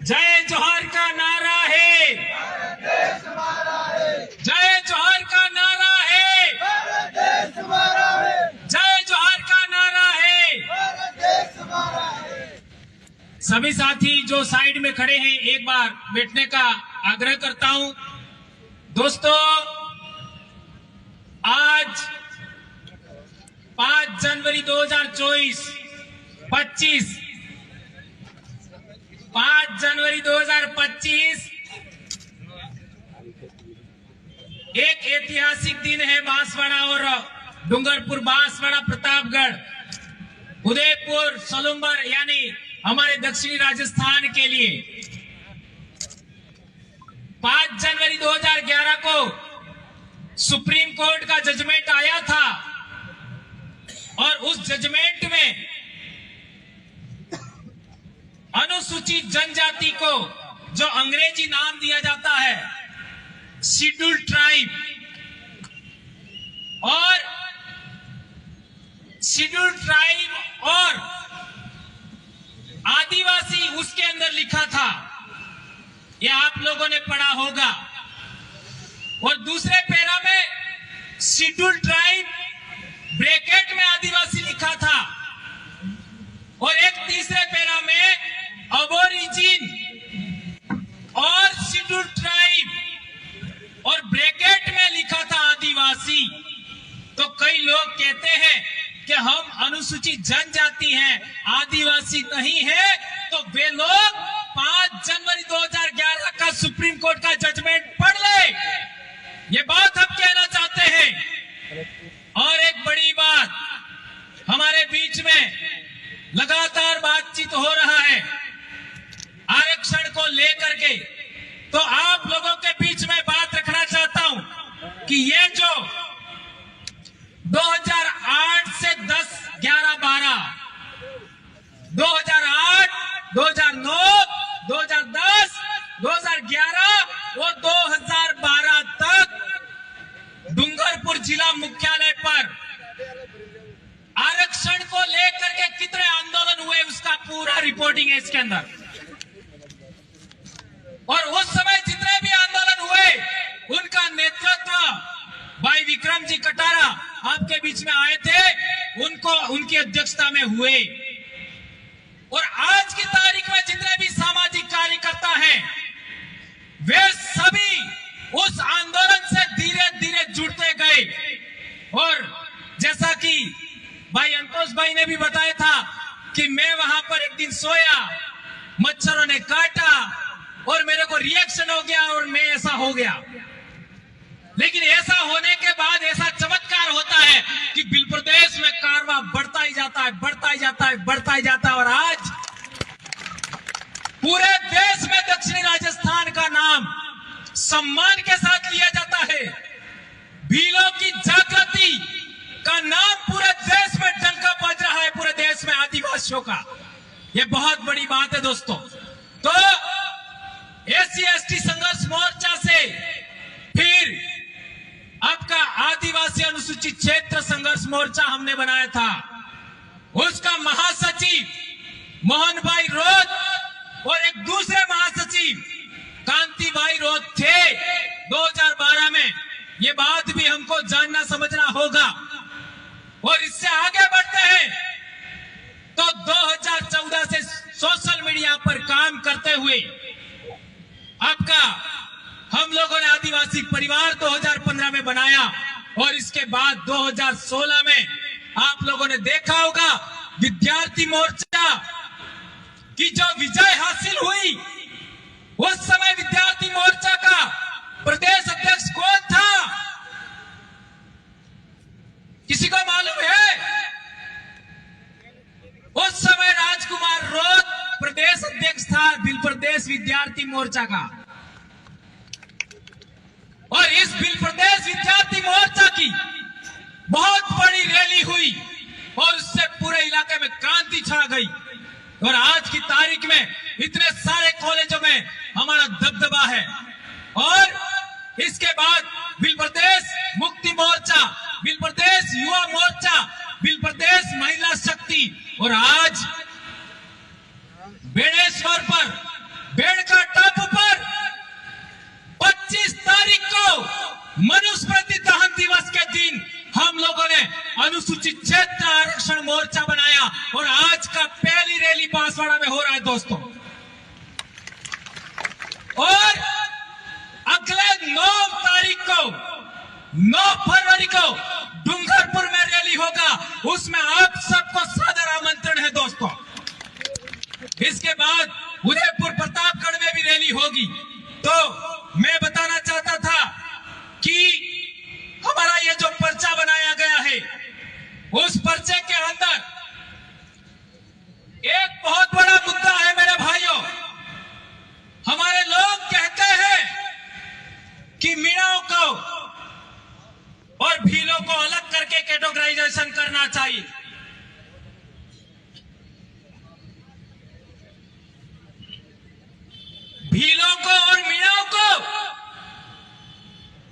जय जोहर का नारा है, जय जोहर का नारा है, जय जोहर का नारा है। सभी साथी जो साइड में खड़े हैं एक बार बैठने का आग्रह करता हूं। दोस्तों, आज 5 जनवरी 2024 5 जनवरी 2025 एक ऐतिहासिक दिन है। बांसवाड़ा और डूंगरपुर, बांसवाड़ा, प्रतापगढ़, उदयपुर, सोलुम्बर यानी हमारे दक्षिणी राजस्थान के लिए 5 जनवरी 2011 को सुप्रीम कोर्ट का जजमेंट आया था और उस जजमेंट में अनुसूचित जनजाति को जो अंग्रेजी नाम दिया जाता है शेड्यूल्ड ट्राइब, और शेड्यूल्ड ट्राइब और आदिवासी उसके अंदर लिखा था, यह आप लोगों ने पढ़ा होगा। और दूसरे पैरा में शेड्यूल्ड ट्राइब ब्रैकेट में आदिवासी लिखा था और एक तीसरे पैरा में अबोरिजिन और शेड्यूल्ड ट्राइब और ब्रैकेट में लिखा था आदिवासी। तो कई लोग कहते हैं कि हम अनुसूचित जनजाति हैं, आदिवासी नहीं है, तो वे लोग 5 जनवरी 2011 का सुप्रीम कोर्ट का जजमेंट पढ़ ले, ये बात हम कहना चाहते हैं। और एक बड़ी बात, हमारे बीच में लगातार बातचीत हो रहा है आरक्षण को लेकर के, तो आप लोगों के बीच में बात रखना चाहता हूं कि ये जो 2008 से 10, 11, 12, 2008, 2009, 2010, 2011 और 2012 तक डूंगरपुर जिला मुख्यालय पर आरक्षण को लेकर के कितने आंदोलन हुए उसका पूरा रिपोर्टिंग है इसके अंदर। और उस समय जितने भी आंदोलन हुए उनका नेतृत्व भाई विक्रम जी कटारा आपके बीच में आए थे, उनकी अध्यक्षता में हुए। और आज की तारीख में जितने भी सामाजिक कार्यकर्ता हैं वे सभी उस आंदोलन से धीरे धीरे जुड़ते गए। और जैसा कि भाई अंतोष भाई ने भी बताया था कि मैं वहां पर एक दिन सोया, मच्छरों ने काटा और मेरे को रिएक्शन हो गया और मैं ऐसा हो गया। लेकिन ऐसा होने के बाद ऐसा चमत्कार होता है कि बिल प्रदेश में कारवां बढ़ता ही जाता है, बढ़ता ही जाता है, बढ़ता ही जाता है। और आज पूरे देश में दक्षिणी राजस्थान का नाम सम्मान के साथ लिया जाता है। भीलों की जागृति का नाम पूरे देश में डंका बज रहा है, पूरे देश में आदिवासियों का। यह बहुत बड़ी बात है दोस्तों। तो SC/ST संघर्ष मोर्चा से फिर आपका आदिवासी अनुसूचित क्षेत्र संघर्ष मोर्चा हमने बनाया था। उसका महासचिव मोहन भाई रोज और एक दूसरे महासचिव कांति भाई रोज थे 2012 में। ये बात भी हमको जानना समझना होगा। और इससे आगे बढ़ते हैं तो 2014 से सोशल मीडिया पर काम करते हुए आपका हम लोगों ने आदिवासी परिवार 2015 में बनाया और इसके बाद 2016 में आप लोगों ने देखा होगा विद्यार्थी मोर्चा की जो विजय हासिल हुई। उस समय विद्यार्थी मोर्चा का प्रदेश अध्यक्ष कौन था, किसी को मालूम है? उस समय राजकुमार रोज प्रदेश अध्यक्ष था बिल प्रदेश विद्यार्थी मोर्चा का। और इस बिल प्रदेश विद्यार्थी मोर्चा की बहुत बड़ी रैली हुई और उससे पूरे इलाके में क्रांति छा गई। और आज की तारीख में इतने सारे कॉलेजों में हमारा दबदबा है। और इसके बाद बिल प्रदेश मुक्ति मोर्चा, बिल प्रदेश युवा मोर्चा, बिल प्रदेश महिला शक्ति, और आज बेड़ेश्वर पर मोर्चा बनाया और आज का पहली रैली बांसवाड़ा में हो रहा है दोस्तों। और अगले 9 फरवरी को डूंगरपुर में रैली होगा, उसमें आप सबको सादर आमंत्रण है दोस्तों। इसके बाद उदयपुर प्रतापगढ़ में भी रैली होगी। तो मैं बताना चाहता था कि हमारा ये जो पर्चा बनाया गया है, उस पर्चे के अंदर एक बहुत बड़ा मुद्दा है मेरे भाइयों। हमारे लोग कहते हैं कि मीणाओं को और भीलों को अलग करके कैटेगराइजेशन करना चाहिए। भीलों को और मीणाओं को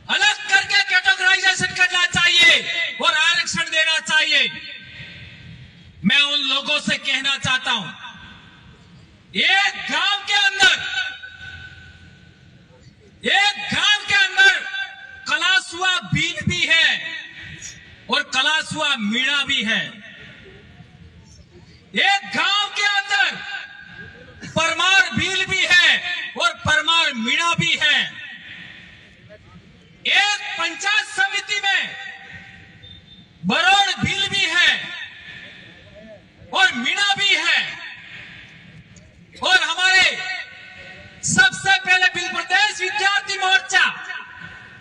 अलग करके कैटेगराइजेशन करना चाहिए और आरक्षण देना चाहिए। मैं उन लोगों से कहना चाहता हूं, एक गांव के अंदर कलासुआ भील भी है और कलासुआ मीणा भी है। एक गांव के अंदर परमार भील भी है और परमार मीणा भी है। एक पंचायत समिति में बरोड़ भील भी है और मीणा भी है। और हमारे सबसे पहले बिल प्रदेश विद्यार्थी मोर्चा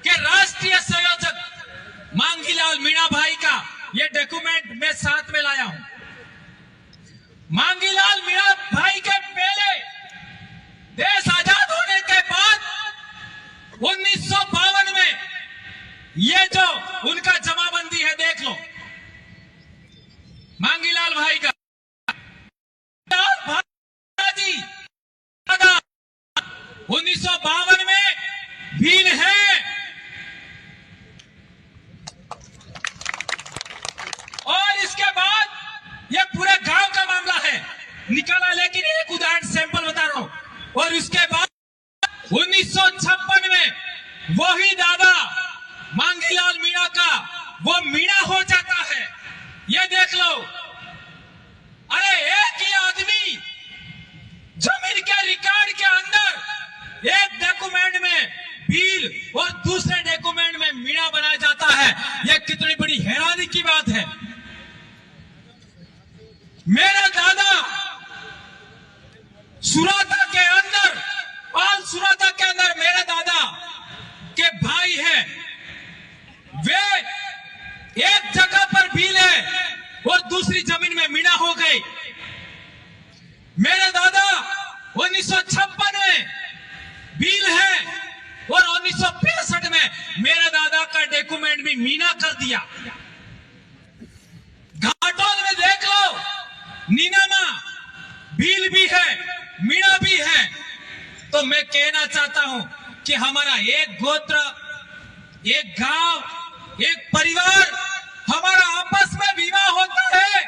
के राष्ट्रीय संयोजक मांगीलाल मीणा भाई का ये डॉक्यूमेंट मैं साथ में लाया हूं। मांगीलाल मीणा भाई के पहले देश आजाद होने के बाद 1952 में ये जो उनका जमाबंदी है देख लो, मांगीलाल भाई का। जी 1952 में भील है और इसके बाद ये पूरे गांव का मामला है निकाला, लेकिन एक उदाहरण सैंपल बता रहा हूं। और इसके बाद 1956 में वही दादा मांगीलाल मीणा का वो मीणा हो जाता है। ये देख लो, अरे एक ही आदमी जमीन के रिकॉर्ड के अंदर एक डॉक्यूमेंट में भील और दूसरे डॉक्यूमेंट में मीणा बनाया जाता है। यह कितनी बड़ी हैरानी की बात है। मेरा दादा सुराता के अंदर, पाल सुराता के अंदर मेरे दादा के भाई है, वे एक जगह पर भील है और दूसरी जमीन में मीणा हो गई। मेरे दादा 1956 में भील है और 1965 में मेरे दादा का डॉक्यूमेंट भी मीणा कर दिया। घाटोल में देख लो, नीनामा भील भी है, मीणा भी है। तो मैं कहना चाहता हूं कि हमारा एक गोत्र, एक गांव, एक परिवार, हमारा आपस में विवाह होता है,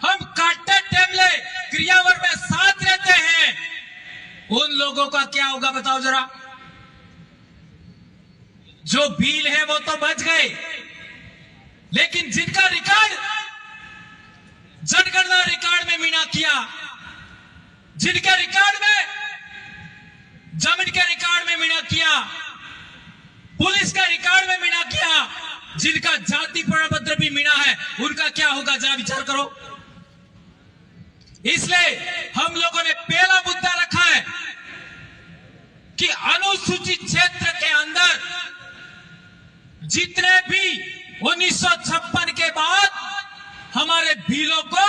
हम काटे टेमले क्रियावर में साथ रहते हैं। उन लोगों का क्या होगा बताओ जरा। जो भील है वो तो बच गए, लेकिन जिनका रिकॉर्ड जनगणना रिकॉर्ड में मीणा किया, जिनके रिकॉर्ड में, जमीन के रिकॉर्ड में मीणा किया, पुलिस के रिकॉर्ड में मीणा किया, जिनका जाति प्रमाण पत्र भी मीणा है, उनका क्या होगा जरा विचार करो। इसलिए हम लोगों ने पहला मुद्दा रखा है कि अनुसूचित क्षेत्र के अंदर जितने भी 1956 के बाद हमारे भीलों को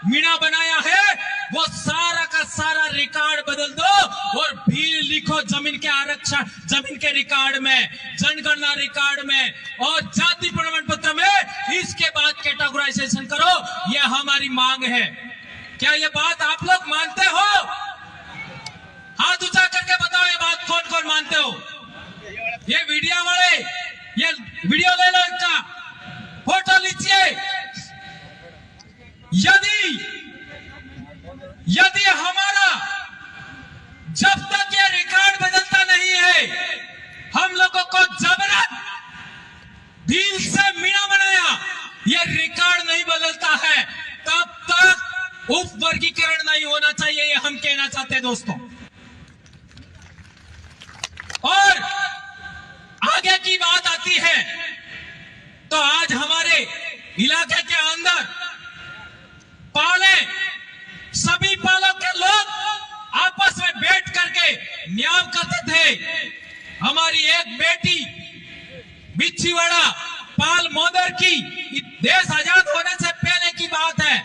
मीणा बनाया है, वो सारा का सारा रिकॉर्ड बदल दो और भील लिखो जमीन के आरक्षण, जमीन के रिकॉर्ड में, जनगणना रिकॉर्ड में और जाति प्रमाण पत्र में। इसके बाद कैटेगराइजेशन करो, यह हमारी मांग है। क्या ये बात आप लोग मानते हो? हाथ ऊंचा करके बताओ, ये बात कौन कौन मानते हो? ये वीडियो वाले, ये वीडियो ले लो, इनका फोटो लीजिए। यदि हमारा जब तक ये रिकॉर्ड बदलता नहीं है, हम लोगों को जबरन भील से मीणा बनाया, ये रिकॉर्ड नहीं बदलता दोस्तों। और आगे की बात आती है तो आज हमारे इलाके के अंदर पाले सभी पालों के लोग आपस में बैठ करके न्याय करते थे। हमारी एक बेटी बिच्छीवाड़ा पाल मोदर की देश आजाद होने से पहले की बात है,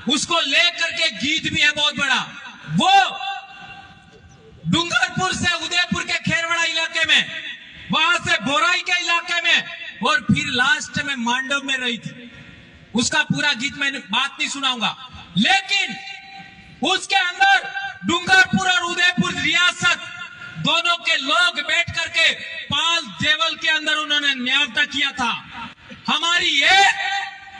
उसको लेकर के गीत भी है बहुत बड़ा। वो डूंगरपुर से उदयपुर के खेरवाड़ा इलाके में, वहां से बोराई के इलाके में और फिर लास्ट में मांडव में रही थी। उसका पूरा गीत मैंने बात नहीं सुनाऊंगा, लेकिन उसके अंदर डूंगरपुर और उदयपुर रियासत दोनों के लोग बैठ करके पाल देवल के अंदर उन्होंने न्यायता किया था। हमारी एक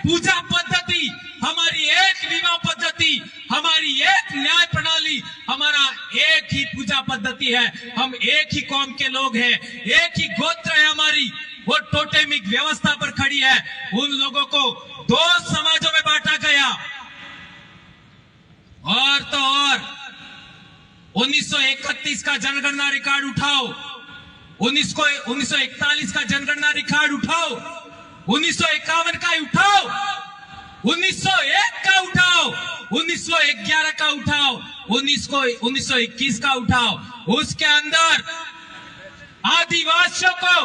पूजा पद्धति, हमारी एक विवाह पद्धति, हमारी एक न्याय प्रणाली, हमारा एक ही पूजा पद्धति है। हम एक ही कौम के लोग हैं, एक ही गोत्र है हमारी, वो टोटेमिक व्यवस्था पर खड़ी है। उन लोगों को दो समाजों में बांटा गया। और तो और 1931 का जनगणना रिकॉर्ड उठाओ, 1941 का जनगणना रिकॉर्ड उठाओ, 1951 का उठाओ, 1901 का उठाओ, 1911 का उठाओ, 1921 का उठाओ। उसके अंदर आदिवासियों को,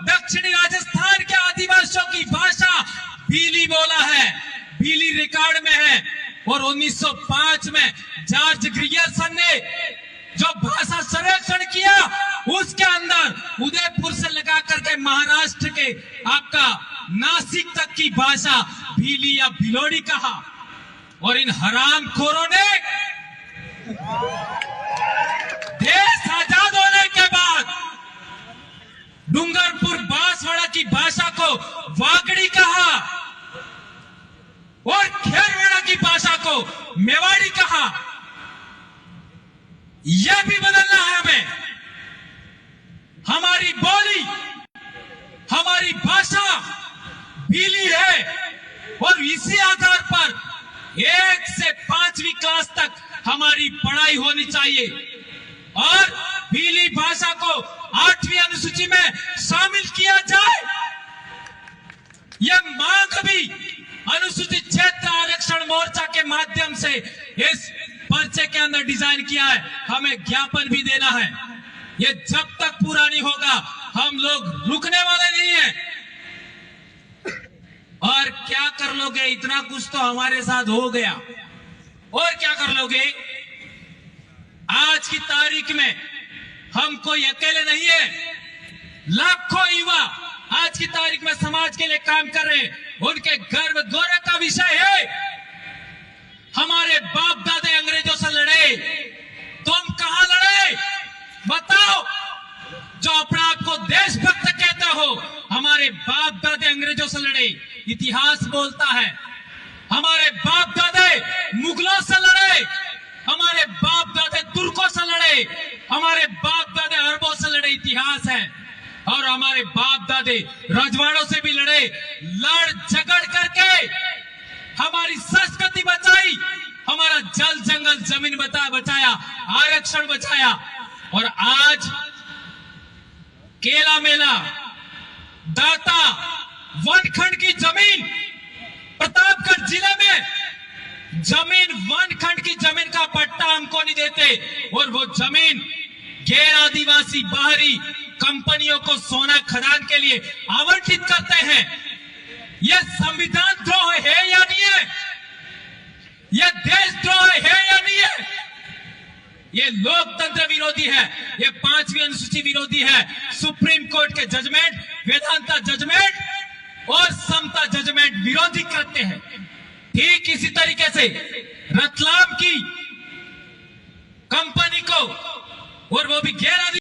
दक्षिणी राजस्थान के आदिवासियों की भाषा भीली बोला है, भीली रिकॉर्ड में है। और 1905 में जॉर्ज ग्रियर्सन ने जो भाषा सर्वेक्षण किया, उसके अंदर उदयपुर से लगा करके महाराष्ट्र के आपका नासिक तक की भाषा भीली या भिलोड़ी कहा। और इन हरामखोरों ने देश आजाद होने के बाद डूंगरपुर बांसवाड़ा की भाषा को वागड़ी कहा और खेरवाड़ा की भाषा को मेवाड़ी कहा। यह भी बदलना है हमें। हमारी बोली, हमारी भाषा भीली है और इसी आधार पर 1 से 5वीं क्लास तक हमारी पढ़ाई होनी चाहिए। और भीली भाषा को 8वीं अनुसूची में शामिल किया जाए। यह मांग भी अनुसूचित क्षेत्र आरक्षण मोर्चा के माध्यम से इस पर्चे के अंदर डिजाइन किया है। हमें ज्ञापन भी देना है। ये जब तक पूरा नहीं होगा हम लोग रुकने वाले नहीं हैं। और क्या कर लोगे, इतना कुछ तो हमारे साथ हो गया। और क्या कर लोगे? आज की तारीख में हम कोई अकेले नहीं है। लाखों युवा आज की तारीख में समाज के लिए काम कर रहे हैं। उनके गर्व गौरव का विषय है। हमारे बाप दादे अंग्रेजों से लड़े, तुम कहां लड़े बताओ? जो अपने आप को देशभक्त कहते हो, हमारे बाप दादे अंग्रेजों से लड़े। इतिहास बोलता है हमारे बाप दादे मुगलों से लड़े, हमारे बाप दादे तुर्कों से लड़े, हमारे बाप दादे अरबों से लड़े। इतिहास है। और हमारे बाप दादे रजवाड़ों से भी लड़े। लड़ झगड़ करके हमारी संस्कृति बचाई, हमारा जल जंगल जमीन बचाया, आरक्षण बचाया। और आज केला मेला, दाता, वनखंड की जमीन, प्रतापगढ़ जिले में जमीन, वनखंड की जमीन का पट्टा हमको नहीं देते। और वो जमीन गैर आदिवासी बाहरी कंपनियों को सोना खदान के लिए आवंटित करते हैं। यह संविधान द्रोह है या नहीं है? यह देशद्रोह है या नहीं है? ये लोकतंत्र विरोधी है। ये 5वीं अनुसूची विरोधी है। सुप्रीम कोर्ट के जजमेंट, वेदांता जजमेंट और समता जजमेंट विरोधी करते हैं। ठीक इसी तरीके से रतलाम की कंपनी को, और वो भी गैर